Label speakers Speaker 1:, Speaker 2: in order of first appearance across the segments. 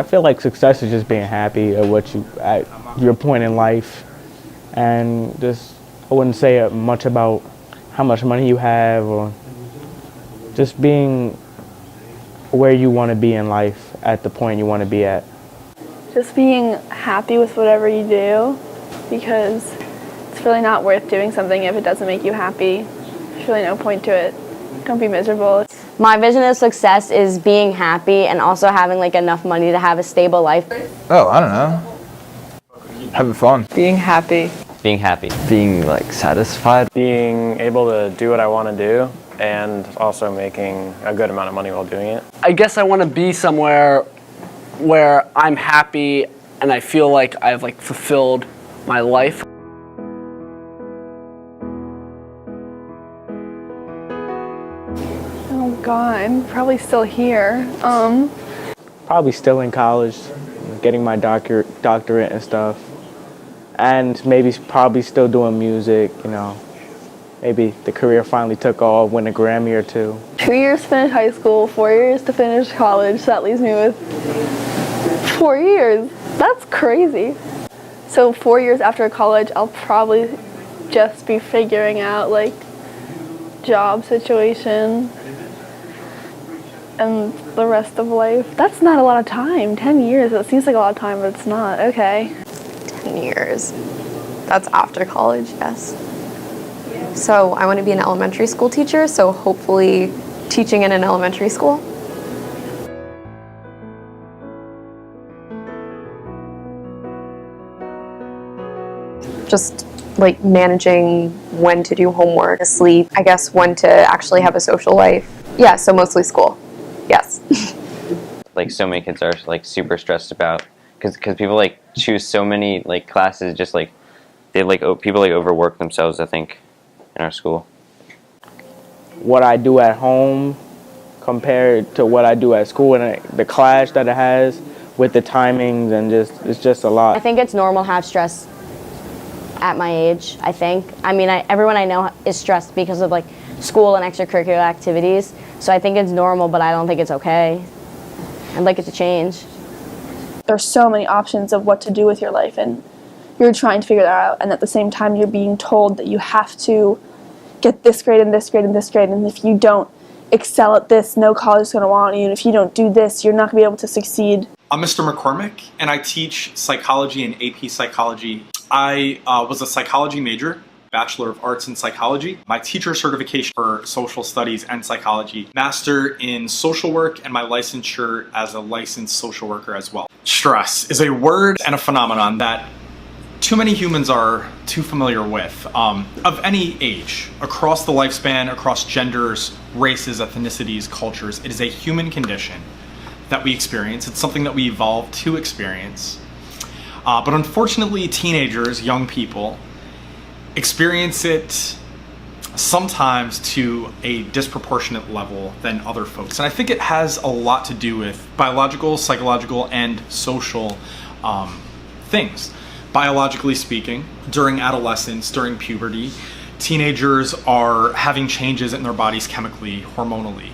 Speaker 1: I feel like success is just being happy at your point in life, and just I wouldn't say much about how much money you have, or just being where you want to be in life at the point you want to be at.
Speaker 2: Just being happy with whatever you do, because it's really not worth doing something if it doesn't make you happy. There's really no point to it. Don't be miserable.
Speaker 3: My vision of success is being happy and also having like enough money to have a stable life.
Speaker 4: Oh, I don't know. Having fun.
Speaker 5: Being happy.
Speaker 6: Being happy.
Speaker 7: Being like satisfied.
Speaker 8: Being able to do what I want to do and also making a good amount of money while doing it.
Speaker 5: I guess I want to be somewhere where I'm happy and I feel like I've like fulfilled my life.
Speaker 2: Oh God, I'm probably still here.
Speaker 1: Probably still in college, getting my doctorate and stuff, and maybe probably still doing music. Maybe the career finally took off, win a Grammy or two.
Speaker 2: 2 years to finish high school, 4 years to finish college. So that leaves me with 4 years. That's crazy. So 4 years after college, I'll probably just be figuring out like job situation and the rest of life. That's not a lot of time. 10 years, it seems like a lot of time, but it's not. Okay.
Speaker 9: 10 years. That's after college, yes. So I want to be an elementary school teacher, so hopefully teaching in an elementary school. Just like managing when to do homework, sleep, I guess when to actually have a social life. Yeah, so mostly school. Yes.
Speaker 6: Like so many kids are like super stressed about because people like choose so many like classes, just like people like overwork themselves, I think, in our school.
Speaker 1: What I do at home compared to what I do at school, and the clash that it has with the timings, and it's just a lot.
Speaker 3: I think it's normal to have stress at my age, I think. I mean, everyone I know is stressed because of like school and extracurricular activities, so I think it's normal, but I don't think it's okay. I'd like it to change.
Speaker 2: There's so many options of what to do with your life, and you're trying to figure that out, and at the same time you're being told that you have to get this grade and this grade and this grade, and if you don't excel at this, no college is going to want you, and if you don't do this, you're not going to be able to succeed.
Speaker 10: I'm Mr. McCormick, and I teach psychology and AP psychology. I was a psychology major, Bachelor of Arts in Psychology, my teacher certification for social studies and psychology, master in social work, and my licensure as a licensed social worker as well. Stress is a word and a phenomenon that too many humans are too familiar with, of any age, across the lifespan, across genders, races, ethnicities, cultures. It is a human condition that we experience. It's something that we evolved to experience. But unfortunately, teenagers, young people, experience it sometimes to a disproportionate level than other folks. And I think it has a lot to do with biological, psychological, and social things. Biologically speaking, during adolescence, during puberty, teenagers are having changes in their bodies chemically, hormonally,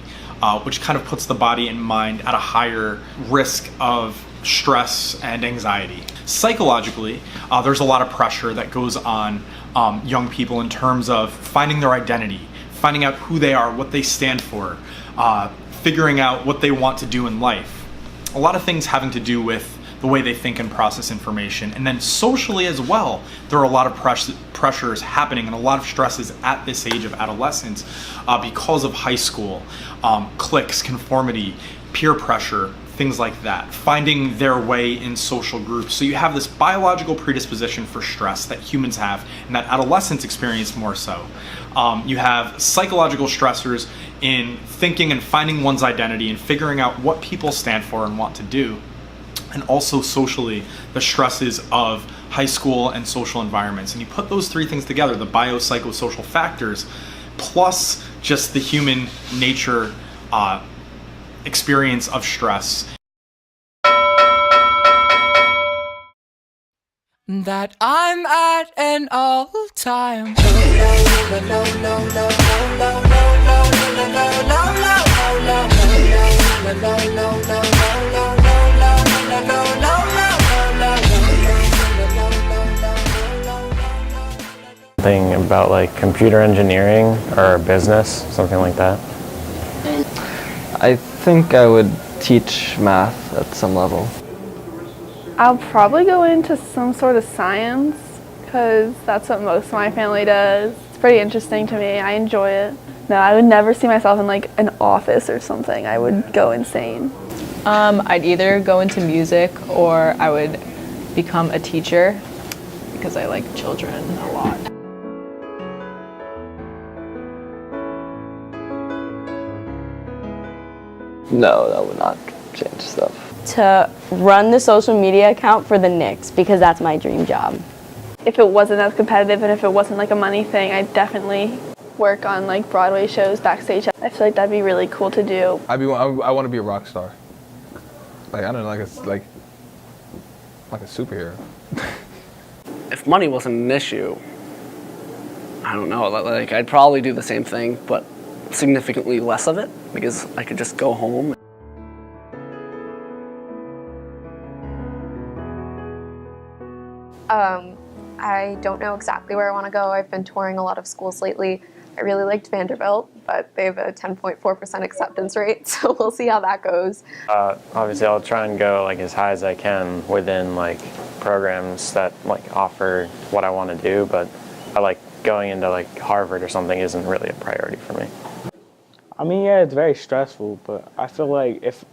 Speaker 10: which kind of puts the body and mind at a higher risk of stress and anxiety. Psychologically, there's a lot of pressure that goes on young people in terms of finding their identity, finding out who they are, what they stand for, figuring out what they want to do in life. A lot of things having to do with the way they think and process information. And then socially as well, there are a lot of pressures happening and a lot of stresses at this age of adolescence because of high school, cliques, conformity, peer pressure, things like that, finding their way in social groups. So you have this biological predisposition for stress that humans have and that adolescents experience more so. You have psychological stressors in thinking and finding one's identity and figuring out what people stand for and want to do. And also socially, the stresses of high school and social environments. And you put those three things together, the biopsychosocial factors, plus just the human nature experience of stress.
Speaker 11: That I'm at an all-time
Speaker 8: something about like computer engineering or business, something like that.
Speaker 7: I think I would teach math at some level.
Speaker 2: I'll probably go into some sort of science because that's what most of my family does. It's pretty interesting to me. I enjoy it. No, I would never see myself in like an office or something. I would go insane.
Speaker 12: I'd either go into music or I would become a teacher because I like children a lot.
Speaker 7: No, that would not change stuff.
Speaker 3: To run the social media account for the Knicks because that's my dream job.
Speaker 2: If it wasn't as competitive and if it wasn't like a money thing, I'd definitely work on like Broadway shows backstage. I feel like that'd be really cool to do.
Speaker 4: I want to be a rock star. Like I don't know, like a superhero.
Speaker 5: If money wasn't an issue, I don't know, like I'd probably do the same thing, but significantly less of it because I could just go home.
Speaker 9: I don't know exactly where I want to go. I've been touring a lot of schools lately. I really liked Vanderbilt, but they have a 10.4% acceptance rate, so we'll see how that goes.
Speaker 8: Obviously, I'll try and go like as high as I can within like programs that like offer what I want to do, but I like going into like Harvard or something isn't really a priority for me.
Speaker 1: I mean, yeah, it's very stressful, but I feel like if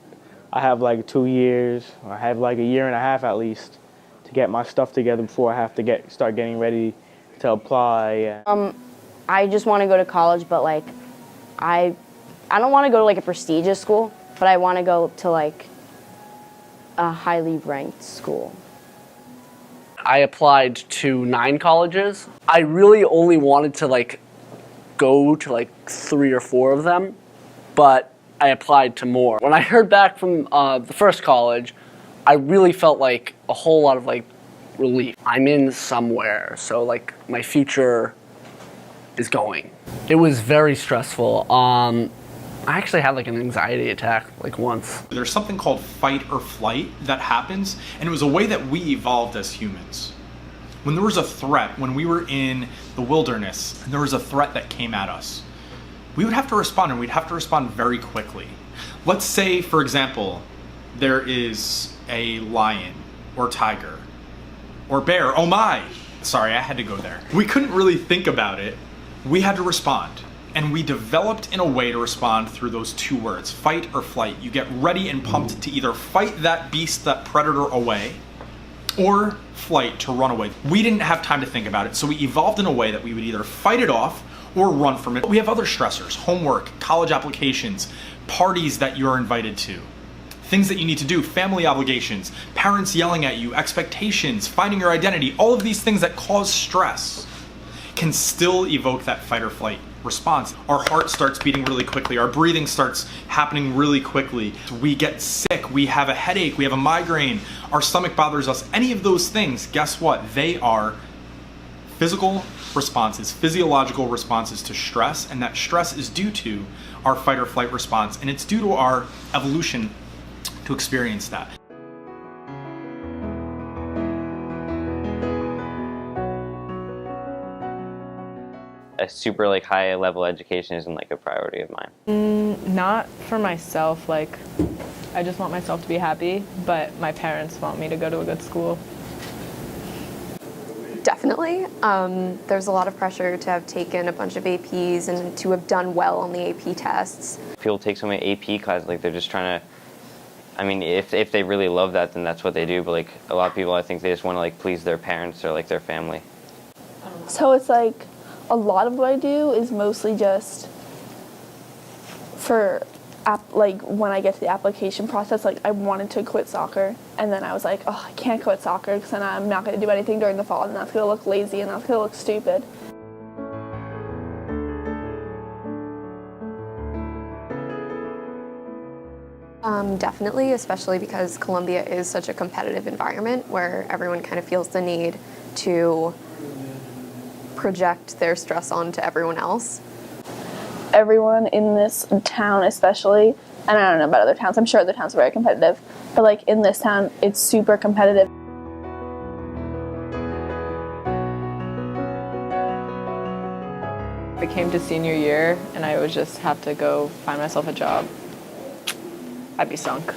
Speaker 1: I have like 2 years, or I have like a year and a half at least to get my stuff together before I have to start getting ready to apply.
Speaker 3: I just want to go to college, but like I don't want to go to like a prestigious school, but I want to go to like a highly ranked school.
Speaker 5: I applied to 9 colleges. I really only wanted to like go to like 3 or 4 of them, but I applied to more. When I heard back from the first college, I really felt like a whole lot of like relief. I'm in somewhere, so like my future is going. It was very stressful. I actually had like an anxiety attack like once.
Speaker 10: There's something called fight or flight that happens, and it was a way that we evolved as humans. When there was a threat, when we were in the wilderness, and there was a threat that came at us, we would have to respond, and we'd have to respond very quickly. Let's say, for example, there is a lion or tiger or bear. Oh my! Sorry, I had to go there. We couldn't really think about it. We had to respond. And we developed in a way to respond through those 2 words, fight or flight. You get ready and pumped to either fight that beast, that predator away, or flight to run away. We didn't have time to think about it, so we evolved in a way that we would either fight it off or run from it. But we have other stressors, homework, college applications, parties that you're invited to, things that you need to do, family obligations, parents yelling at you, expectations, finding your identity. All of these things that cause stress can still evoke that fight or flight response. Our heart starts beating really quickly. Our breathing starts happening really quickly. We get sick. We have a headache. We have a migraine. Our stomach bothers us. Any of those things, guess what? They are physical responses, physiological responses to stress, and that stress is due to our fight or flight response, and it's due to our evolution to experience that.
Speaker 6: A super like high level education isn't like a priority of mine.
Speaker 12: Not for myself, like I just want myself to be happy, but my parents want me to go to a good school.
Speaker 9: Definitely. There's a lot of pressure to have taken a bunch of APs and to have done well on the AP tests.
Speaker 6: People take so many AP classes, like they're just trying to, I mean, if they really love that, then that's what they do, but like a lot of people, I think they just want to like please their parents or like their family.
Speaker 2: So it's like a lot of what I do is mostly just for like when I get to the application process. Like I wanted to quit soccer, and then I was like, oh, I can't quit soccer because then I'm not going to do anything during the fall, and that's going to look lazy and that's going to look stupid.
Speaker 9: Definitely, especially because Columbia is such a competitive environment where everyone kind of feels the need to project their stress onto everyone else.
Speaker 2: Everyone in this town especially, and I don't know about other towns, I'm sure other towns are very competitive, but like in this town, it's super competitive.
Speaker 12: came to senior year and I would just have to go find myself a job, I'd be sunk.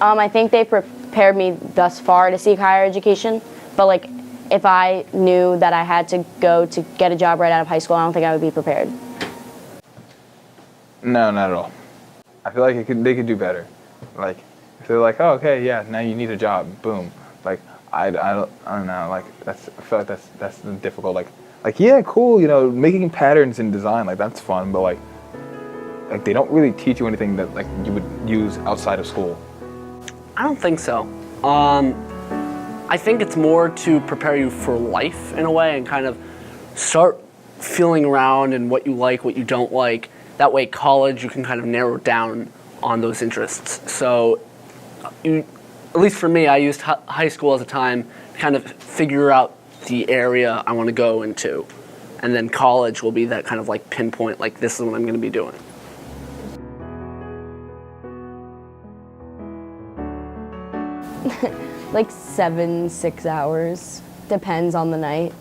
Speaker 3: I think they prepared me thus far to seek higher education, but like if I knew that I had to go to get a job right out of high school, I don't think I would be prepared.
Speaker 4: No, not at all. I feel like they could do better. Like, if they're like, oh, okay, yeah, now you need a job, boom. Like, I don't know. Like, I feel like that's difficult. Like, yeah, cool. You know, making patterns in design, like that's fun. But like they don't really teach you anything that like you would use outside of school.
Speaker 5: I don't think so. I think it's more to prepare you for life in a way and kind of start feeling around and what you like, what you don't like. That way, college, you can kind of narrow down on those interests. So, at least for me, I used high school as a time to kind of figure out the area I want to go into. And then college will be that kind of like pinpoint, like this is what I'm going to be doing.
Speaker 3: Like 6 hours. Depends on the night.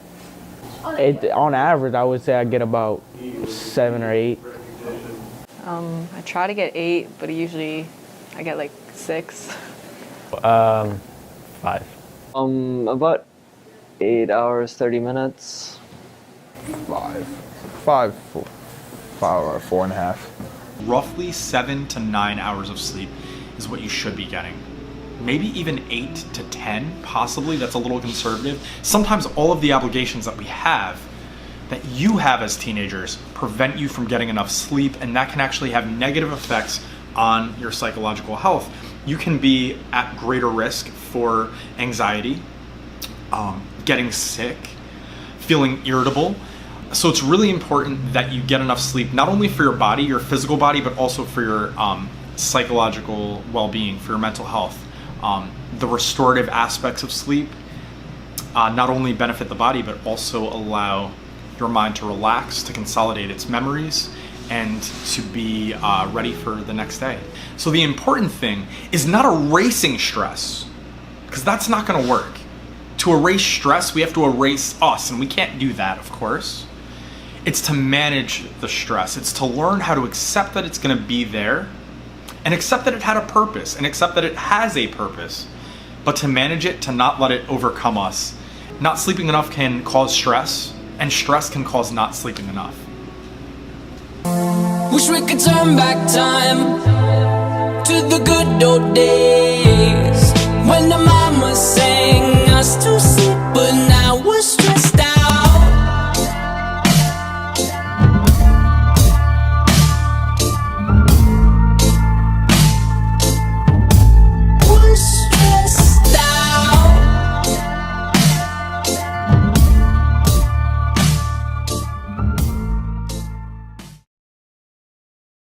Speaker 1: On average, I would say I get about 7 or 8.
Speaker 12: I try to get 8, but usually I get like 6.
Speaker 7: 5. About 8 hours, 30 minutes.
Speaker 4: 5 or 4.5.
Speaker 10: Roughly 7 to 9 hours of sleep is what you should be getting. Maybe even 8 to 10, possibly. That's a little conservative. Sometimes all of the obligations that we have, that you have as teenagers, prevent you from getting enough sleep, and that can actually have negative effects on your psychological health. You can be at greater risk for anxiety, getting sick, feeling irritable. So it's really important that you get enough sleep, not only for your body, your physical body, but also for your psychological well-being, for your mental health. The restorative aspects of sleep not only benefit the body, but also allow your mind to relax, to consolidate its memories, and to be ready for the next day. So the important thing is not erasing stress, because that's not going to work. To erase stress, we have to erase us, and we can't do that, of course. It's to manage the stress. It's to learn how to accept that it's going to be there, and accept that it had a purpose, and accept that it has a purpose, but to manage it, to not let it overcome us. Not sleeping enough can cause stress, and stress can cause not sleeping enough.
Speaker 11: Wish we could turn back time to the good old days when the mama sang us to